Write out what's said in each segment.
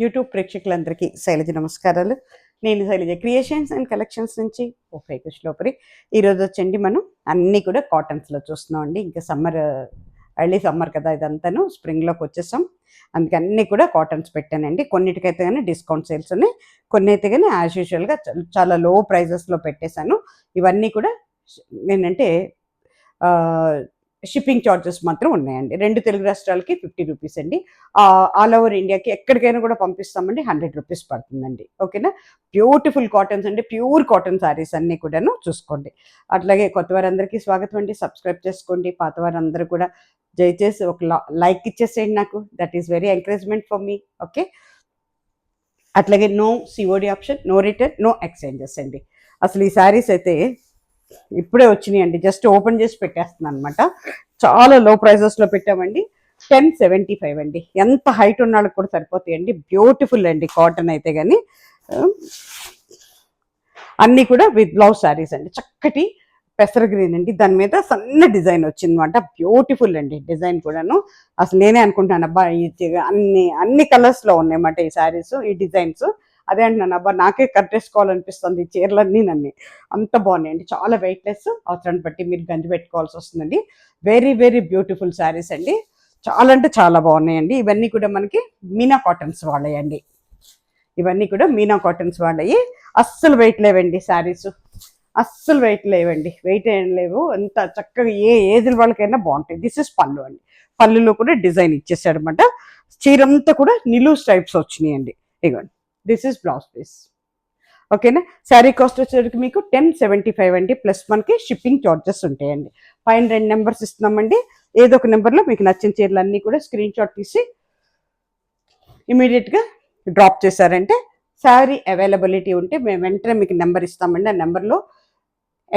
YouTube ప్రేక్షకులందరికీ శైలజ నమస్కారాలు. నేను శైలజ క్రియేషన్స్ అండ్ కలెక్షన్స్ నుంచి ఓకే కుష్లోపరి. ఈరోజు వచ్చండి మనం అన్నీ కూడా కాటన్స్లో చూస్తున్నాం అండి. ఇంకా సమ్మర్ ఎర్లీ సమ్మర్ కదా, ఇదంతాను స్ప్రింగ్లోకి వచ్చేసాం. అందుకే అన్నీ కూడా కాటన్స్ పెట్టానండి. కొన్నిటికైతే కానీ డిస్కౌంట్ సేల్స్ ఉన్నాయి, కొన్ని అయితే కానీ యాజ్ యూజువల్గా చాలా లో ప్రైజెస్లో పెట్టేశాను. ఇవన్నీ కూడా ఏంటంటే షిప్పింగ్ ఛార్జెస్ మాత్రం ఉన్నాయండి. 2 తెలుగు రాష్ట్రాలకి 50 రూపీస్ అండి. ఆల్ ఓవర్ ఇండియాకి ఎక్కడికైనా కూడా పంపిస్తామండి. 100 రూపీస్ పడుతుందండి. ఓకేనా. బ్యూటిఫుల్ కాటన్స్ అండి, ప్యూర్ కాటన్ శారీస్ అన్నీ కూడాను చూసుకోండి. అట్లాగే కొత్త వారందరికీ స్వాగతం అండి. సబ్స్క్రైబ్ చేసుకోండి. పాత వారందరూ కూడా దయచేసి ఒక లైక్ ఇచ్చేసేయండి నాకు. That is very encouragement for me. Okay. అట్లాగే no COD option, no return, no exchanges అండి. అసలు ఈ శారీస్ అయితే ఇప్పుడే వచ్చినాయి అండి. జస్ట్ ఓపెన్ చేసి పెట్టేస్తున్నాను అనమాట. చాలా లో ప్రైజెస్లో పెట్టామండి. 1075 అండి. ఎంత హైట్ ఉన్న వాళ్ళకి కూడా సరిపోతాయండి. బ్యూటిఫుల్ అండి కాటన్ అయితే కానీ. అన్నీ కూడా విత్ బ్లౌజ్ శారీస్ అండి. చక్కటి పెసర గ్రీన్ అండి, దాని మీద సన్న డిజైన్ వచ్చిందన్నమాట. బ్యూటిఫుల్ అండి డిజైన్ కూడాను. అసలు నేనే అనుకుంటాను అబ్బా అన్ని కలర్స్లో ఉన్నాయన్నమాట ఈ శారీస్, ఈ డిజైన్స్. అదే అంటున్నాను అబ్బా నాకే కట్టేసుకోవాలనిపిస్తుంది ఈ చీరలన్నీ నన్ను. అంత బాగున్నాయండి. చాలా వెయిట్లెస్, అవసరాన్ని బట్టి మీరు గంజి పెట్టుకోవాల్సి వస్తుందండి. వెరీ వెరీ బ్యూటిఫుల్ శారీస్ అండి. చాలా అంటే చాలా బాగున్నాయండి. ఇవన్నీ కూడా మనకి మీనా కాటన్స్ వాళ్ళయండి. ఇవన్నీ కూడా మీనా కాటన్స్ వాళ్ళయి. అస్సలు వెయిట్ లేవండి శారీస్, అస్సలు వెయిట్ లేవండి. వెయిట్ ఏం లేవు. అంత చక్కగా ఏ ఏజ్ వాళ్ళకైనా బాగుంటాయి. దిస్ ఇస్ పళ్ళు అండి. పళ్ళులో కూడా డిజైన్ ఇచ్చేసాడు అనమాట. చీరంతా కూడా నిలువు స్ట్రైప్స్ వచ్చినాయండి. ఇగోండి, దిస్ ఇస్ బ్లౌజ్ పీస్. ఓకేనా. శారీ కాస్ట్ వచ్చేసరికి మీకు 1075 అండి. ప్లస్ మనకి షిప్పింగ్ ఛార్జెస్ ఉంటాయండి. పైన 2 నెంబర్స్ ఇస్తున్నామండి. ఏదో ఒక నెంబర్లో మీకు నచ్చిన చీరలు అన్నీ కూడా స్క్రీన్ షాట్ తీసి ఇమీడియట్గా డ్రాప్ చేశారంటే శారీ అవైలబిలిటీ ఉంటే మేము వెంటనే మీకు నెంబర్ ఇస్తామండి. ఆ నెంబర్లో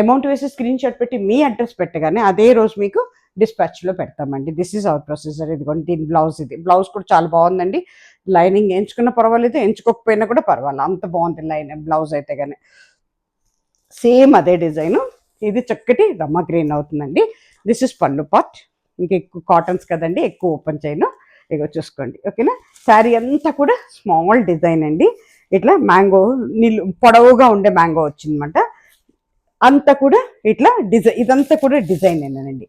అమౌంట్ వేసి స్క్రీన్ షాట్ పెట్టి మీ అడ్రస్ పెట్టగానే అదే రోజు మీకు డిస్పాచ్లో పెడతామండి. This is our procedure. ఇదిగోండి దీని బ్లౌజ్. ఇది బ్లౌజ్ కూడా చాలా బాగుందండి. లైనింగ్ ఎంచుకున్నా పర్వాలేదు, ఎంచుకోకపోయినా కూడా పర్వాలేదు, అంత బాగుంది బ్లౌజ్ అయితే కానీ. సేమ్ అదే డిజైను. ఇది చక్కటి రమ్మ గ్రీన్ అవుతుందండి. దిస్ ఇస్ పళ్ళు పార్ట్. ఇంక ఎక్కువ కాటన్స్ కదండి, ఎక్కువ ఓపెన్ చేయను. ఇక చూసుకోండి. ఓకేనా. శారీ అంతా కూడా స్మాల్ డిజైన్ అండి. ఇట్లా మ్యాంగో పొడవుగా ఉండే మ్యాంగో వచ్చిందన్నమాట. అంతా కూడా ఇట్లా డిజైన్, ఇదంతా కూడా డిజైన్ ఏనండి.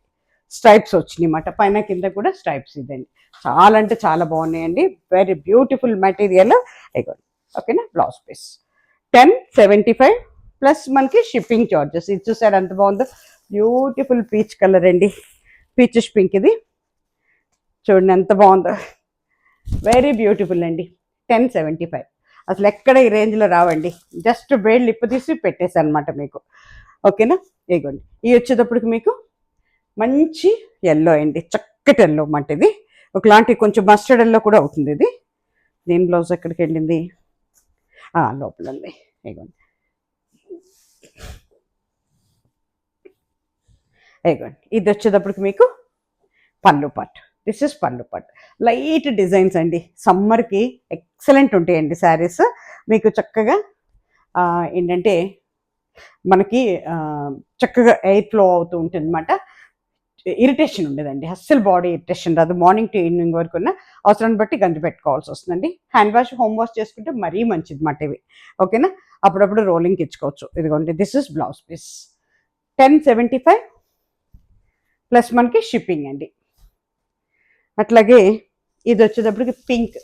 స్ట్రైప్స్ వచ్చినాయి అన్నమాట. పైన కింద కూడా స్ట్రైప్స్. ఇదండి చాలా అంటే చాలా బాగున్నాయండి. Very beautiful material. ఓకేనా. బ్లౌజ్ పీస్ 1075 ప్లస్ మనకి షిప్పింగ్ ఛార్జెస్. ఇది చూసారు ఎంత బాగుందో. బ్యూటిఫుల్ పీచ్ కలర్ అండి, పీచెస్ పింక్. ఇది చూడండి ఎంత బాగుందో. వెరీ బ్యూటిఫుల్ అండి. 1075. అసలు ఎక్కడ ఈ రేంజ్లో రావండి. జస్ట్ వేళ్ళు ఇప్పు తీసి పెట్టేసాను అనమాట మీకు. ఓకేనా. ఇగోండి ఇవి వచ్చేటప్పటికి మీకు మంచి ఎల్లో అండి, చక్కటి ఎల్లో అన్నమాట. ఇది ఒకలాంటి కొంచెం మస్టర్డ్ ఎల్లో కూడా అవుతుంది ఇది. దీని బ్లౌజ్ ఎక్కడికి వెళ్ళింది? లోపల ఉంది. ఇగోండి ఇగోండి ఇది వచ్చేటప్పటికి మీకు పళ్ళు పాట్. దిస్ ఇస్ పళ్ళు పాట్. లైట్ డిజైన్స్ అండి. సమ్మర్కి ఎక్సలెంట్ ఉంటాయండి శారీస్. మీకు చక్కగా ఏంటంటే మనకి చక్కగా ఎయిర్ ఫ్లో అవుతూ ఉంటుంది అనమాట. ఇరిటేషన్ ఉండదండి, అస్సలు బాడీ ఇరిటేషన్ రాదు. మార్నింగ్ టు ఈవినింగ్ వరకు ఉన్న అవసరాన్ని బట్టి గంజి పెట్టుకోవాల్సి వస్తుందండి. హ్యాండ్ వాష్, హోమ్ వాష్ చేసుకుంటే మరీ మంచిది అన్నమాట ఇవి. ఓకేనా. అప్పుడప్పుడు రోలింగ్కి ఇచ్చుకోవచ్చు. ఇదిగోండి this is blouse piece. 1075 plus మనకి షిప్పింగ్ అండి. అట్లాగే ఇది వచ్చేటప్పటికి పింక్,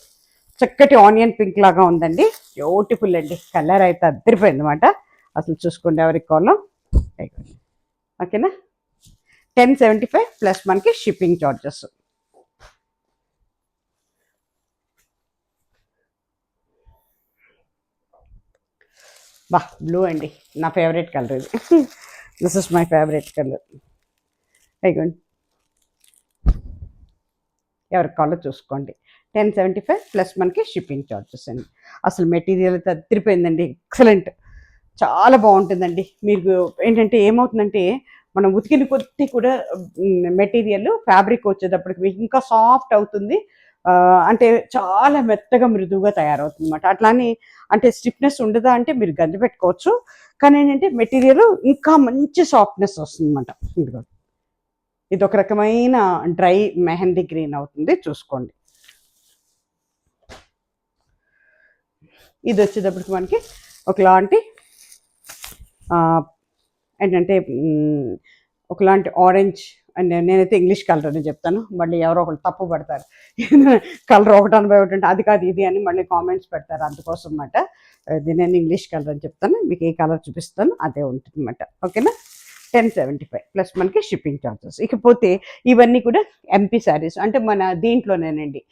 చక్కటి ఆనియన్ పింక్ లాగా ఉందండి. బ్యూటిఫుల్ అండి. కలర్ అయితే అద్దరిపోయింది అనమాట. అసలు చూసుకోండి ఎవరికి కావాలో. ఓకేనా. 1075 ప్లస్ మనకి షిప్పింగ్ ఛార్జెస్. బా బ్లూ అండి, నా ఫేవరెట్ కలర్ ఇది. This is my favourite colour. అయిగోండి ఎవరికి కావాలో చూసుకోండి. 1075 ప్లస్ మనకి షిప్పింగ్ ఛార్జెస్ అండి. అసలు మెటీరియల్ అయితే అద్దరిపోయిందండి. ఎక్సలెంట్, చాలా బాగుంటుందండి. మీకు ఏంటంటే ఏమవుతుందంటే మనం ఉతికిన కొద్ది కూడా మెటీరియల్ ఫ్యాబ్రిక్ వచ్చేటప్పటికి మీకు ఇంకా సాఫ్ట్ అవుతుంది. అంటే చాలా మెత్తగా మృదువుగా తయారవుతుంది అనమాట. అట్లానే అంటే స్టిఫ్నెస్ ఉండదా అంటే మీరు గంజి పెట్టుకోవచ్చు. కానీ ఏంటంటే మెటీరియల్ ఇంకా మంచి సాఫ్ట్నెస్ వస్తుంది అనమాట. ఇదిగో ఇది ఒక రకమైన డ్రై మెహందీ గ్రీన్ అవుతుంది. చూసుకోండి. ఇది వచ్చేటప్పటికి మనకి ఒకలాంటి ఏంటంటే ఒకలాంటి ఆరెంజ్ అండ్ నేనైతే ఇంగ్లీష్ కలర్ అని చెప్తాను, మళ్ళీ ఎవరో ఒకరు తప్పు పడతారు కలర్ ఒకటి అనుభవం ఒకటి అది కాదు ఇది అని మళ్ళీ కామెంట్స్ పెడతారు, అందుకోసం అన్నమాట. ఇది నేను ఇంగ్లీష్ కలర్ అని చెప్తాను, మీకు ఏ కలర్ చూపిస్తాను అదే ఉంటుంది అన్నమాట. ఓకేనా, 1075 ప్లస్ మనకి షిప్పింగ్ ఛార్జెస్. ఇకపోతే ఇవన్నీ కూడా ఎంపీ శారీస్, అంటే మన దీంట్లోనేనండి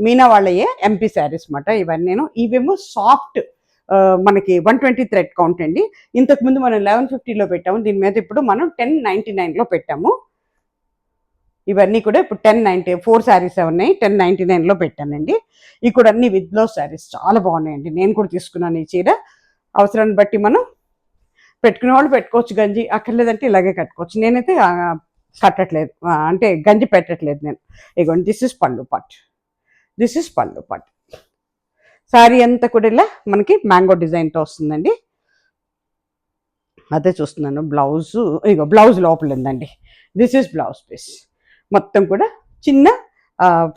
మీనా వాళ్ళయే ఎంపీ శారీస్ అన్నమాట ఇవన్నీ. ఇవేమో సాఫ్ట్ మనకి 120 థ్రెడ్ కౌంట్ అండి. ఇంతకుముందు మనం 1150లో పెట్టాము, దీని మీద ఇప్పుడు మనం 1099లో పెట్టాము. ఇవన్నీ కూడా ఇప్పుడు 1090 4 శారీస్ ఉన్నాయి, 1099లో పెట్టానండి. ఇవి కూడా అన్ని విత్ బ్లౌజ్ శారీస్ చాలా బాగున్నాయండి. నేను కూడా తీసుకున్నాను ఈ చీర. అవసరాన్ని బట్టి మనం పెట్టుకునే వాళ్ళు పెట్టుకోవచ్చు, గంజి అక్కర్లేదంటే ఇలాగే కట్టుకోవచ్చు. నేనైతే కట్టట్లేదు, అంటే గంజి పెట్టట్లేదు నేను. ఇగోండి, దిస్ ఇస్ పళ్ళు పాట్, దిస్ ఇస్ పళ్ళు పాట్. శారీ అంతా కూడా ఇలా మనకి మ్యాంగో డిజైన్తో వస్తుందండి. అదే చూస్తున్నాను. బ్లౌజు ఇగో బ్లౌజ్ లోపల ఉందండి. This is blouse piece. మొత్తం కూడా చిన్న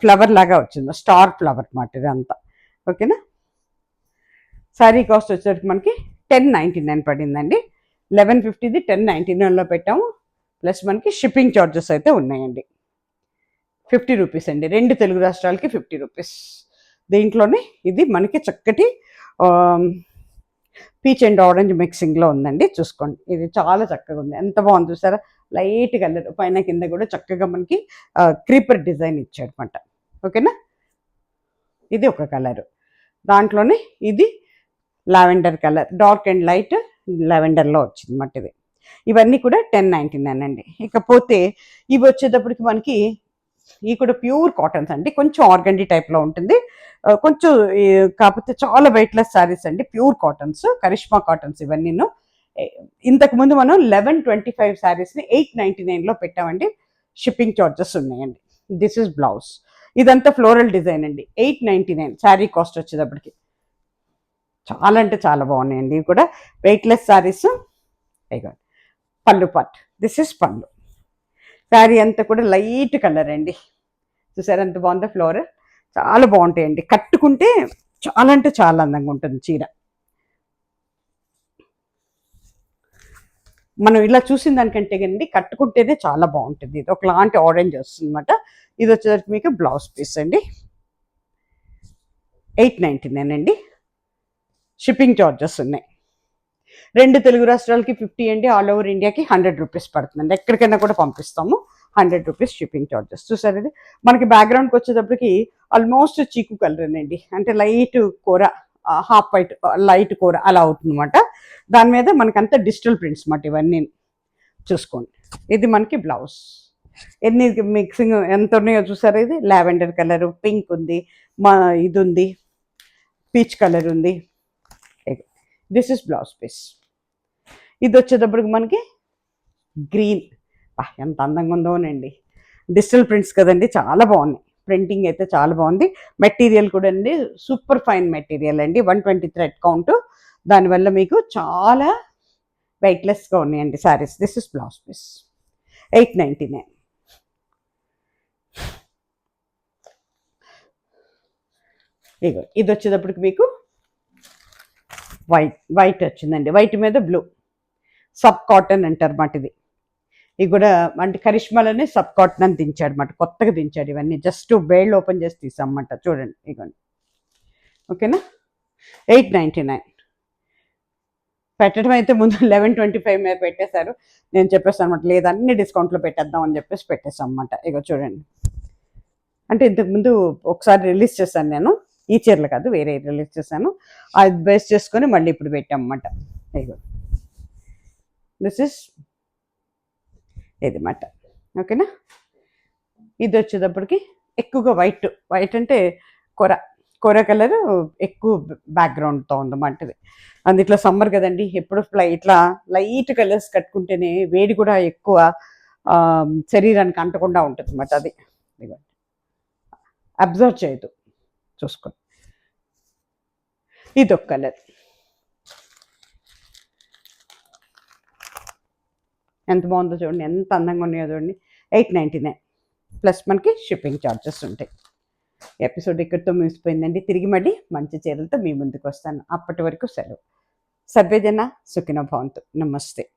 ఫ్లవర్ లాగా వచ్చింది, స్టార్ ఫ్లవర్ మాట ఇదంతా. ఓకేనా, శారీ కాస్ట్ వచ్చేసరికి మనకి 1099 పడిందండి. 1150ది 1099లో పెట్టాము, ప్లస్ మనకి షిప్పింగ్ ఛార్జెస్ అయితే ఉన్నాయండి. 50 రూపీస్ అండి, 2 తెలుగు రాష్ట్రాలకి 50 రూపీస్. దీంట్లోనే ఇది మనకి చక్కటి పీచ్ అండ్ ఆరెంజ్ మిక్సింగ్లో ఉందండి. చూసుకోండి, ఇది చాలా చక్కగా ఉంది, ఎంత బాగుంది చూసారా. లైట్ కలర్, పైన కింద కూడా చక్కగా మనకి క్రీపర్ డిజైన్ ఇచ్చాడు అనమాట. ఓకేనా, ఇది ఒక కలరు. దాంట్లోనే ఇది lavender colour, dark and light లావెండర్లో వచ్చింది అన్నమాట ఇది. ఇవన్నీ కూడా 1099 అండి. ఇకపోతే ఇవి వచ్చేటప్పటికి మనకి ఇవి కూడా ప్యూర్ కాటన్స్ అండి, కొంచెం ఆర్గండీ టైప్లో ఉంటుంది కొంచెం, కాకపోతే చాలా వెయిట్లెస్ శారీస్ అండి, ప్యూర్ కాటన్స్, కరిష్మా కాటన్స్ ఇవన్నీను. ఇంతకుముందు మనం 1125 శారీస్ని 899లో పెట్టామండి, షిప్పింగ్ ఛార్జెస్ ఉన్నాయండి. దిస్ ఇస్ బ్లౌజ్, ఇదంతా ఫ్లోరల్ డిజైన్ అండి. 899 శారీ కాస్ట్ వచ్చేటప్పటికి. చాలా అంటే చాలా బాగున్నాయండి ఇవి కూడా, వెయిట్లెస్ శారీస్. పళ్ళు పార్ట్, దిస్ ఇస్ పళ్ళు. శారీ అంతా కూడా లైట్ కలర్ అండి, చూసారు ఎంత బాగుందో. ఫ్లోరల్ చాలా బాగుంటాయండి, కట్టుకుంటే చాలా అంటే చాలా అందంగా ఉంటుంది చీర. మనం ఇలా చూసిన దానికంటే కండి కట్టుకుంటేనే చాలా బాగుంటుంది. ఇది ఒకలాంటి ఆరెంజ్ వస్తుంది అనమాట. ఇది వచ్చేసరికి మీకు బ్లౌజ్ పీస్ అండి, 899 అండి. షిప్పింగ్ ఛార్జెస్ ఉన్నాయి. 2 తెలుగు రాష్ట్రాలకి 50 అండి, ఆల్ ఓవర్ ఇండియాకి 100 రూపీస్ పడుతుందండి. ఎక్కడికైనా కూడా పంపిస్తాము, 100 రూపీస్ షిప్పింగ్ ఛార్జెస్. చూసారు, ఇది మనకి బ్యాక్గ్రౌండ్కి వచ్చేటప్పటికి ఆల్మోస్ట్ చీకు కలర్ అండి, అంటే లైట్ కూర, హాఫ్ వైట్ లైట్ కూర అలా అవుతుంది అనమాట. దాని మీద మనకంతా డిజిటల్ ప్రింట్స్ అన్నమాట ఇవన్నీ. చూసుకోండి, ఇది మనకి బ్లౌజ్. ఎన్ని మిక్సింగ్ ఎంత ఉన్నాయో చూసారు. ఇది లావెండర్ కలర్, పింక్ ఉంది, ఇది ఉంది, పీచ్ కలర్ ఉంది. This is blouse piece. ఇది వచ్చేటప్పటికి మనకి గ్రీన్, ఎంత అందంగా ఉందోనండి. డిజిటల్ ప్రింట్స్ కదండి, చాలా బాగున్నాయి. ప్రింటింగ్ అయితే చాలా బాగుంది. మెటీరియల్ కూడా అండి సూపర్ ఫైన్ మెటీరియల్ అండి, 120 థ్రెడ్ కౌంట్. దానివల్ల మీకు చాలా వెయిట్లెస్గా ఉన్నాయండి saris. This is blouse piece, 899. ఇగో ఇది వచ్చేటప్పటికి మీకు వైట్ వచ్చిందండి, వైట్ మీద బ్లూ, సబ్ కాటన్ అంటారు అన్నమాట ఇది. ఇవి కూడా అంటే కరిష్మాలోనే సబ్ కాటన్ అని దించాడు అన్నమాట, కొత్తగా దించాడు. ఇవన్నీ జస్ట్ బేళ్ళు ఓపెన్ చేసి తీసామన్నమాట. చూడండి, ఇవ్వండి. ఓకేనా, 899. పెట్టడం అయితే ముందు 1125 మీద పెట్టేశారు. నేను చెప్పేసాను అనమాట, లేదు అన్ని డిస్కౌంట్లో పెట్టేద్దాం అని చెప్పేసి పెట్టేసాం అన్నమాట. ఇగో చూడండి, అంటే ఇంతకుముందు ఒకసారి రిలీజ్ చేశాను నేను, ఈ చీరలు కాదు వేరే రిలీజ్ చేశాను, అది బేస్ చేసుకొని మళ్ళీ ఇప్పుడు పెట్టామన్నమాట. ఇగో దిస్ ఇస్ ఇది మాట. ఓకేనా, ఇది వచ్చేటప్పటికి ఎక్కువగా వైట్ అంటే కొర కలర్ ఎక్కువ బ్యాక్గ్రౌండ్తో ఉందన్నమాట ఇది. అందుట్లో సమ్మర్ కదండి, ఎప్పుడు ఇట్లా లైట్ కలర్స్ కట్టుకుంటేనే వేడి కూడా ఎక్కువ శరీరానికి అంటకుండా ఉంటుంది అన్నమాట. అది అబ్జర్వ్ చేయదు, చూసుకోండి. ఇది ఒక కలర్, ఎంత బాగుందో చూడండి, ఎంత అందంగా ఉన్నాయో చూడండి. 899 ప్లస్ మనకి షిప్పింగ్ ఛార్జెస్ ఉంటాయి. ఎపిసోడ్ ఇక్కడితో ముగిసిపోయిందండి. తిరిగి మళ్ళీ మంచి చీరలతో మీ ముందుకు వస్తాను. అప్పటి వరకు సెలవు. సర్వేజన సుఖినో భవంతు. నమస్తే.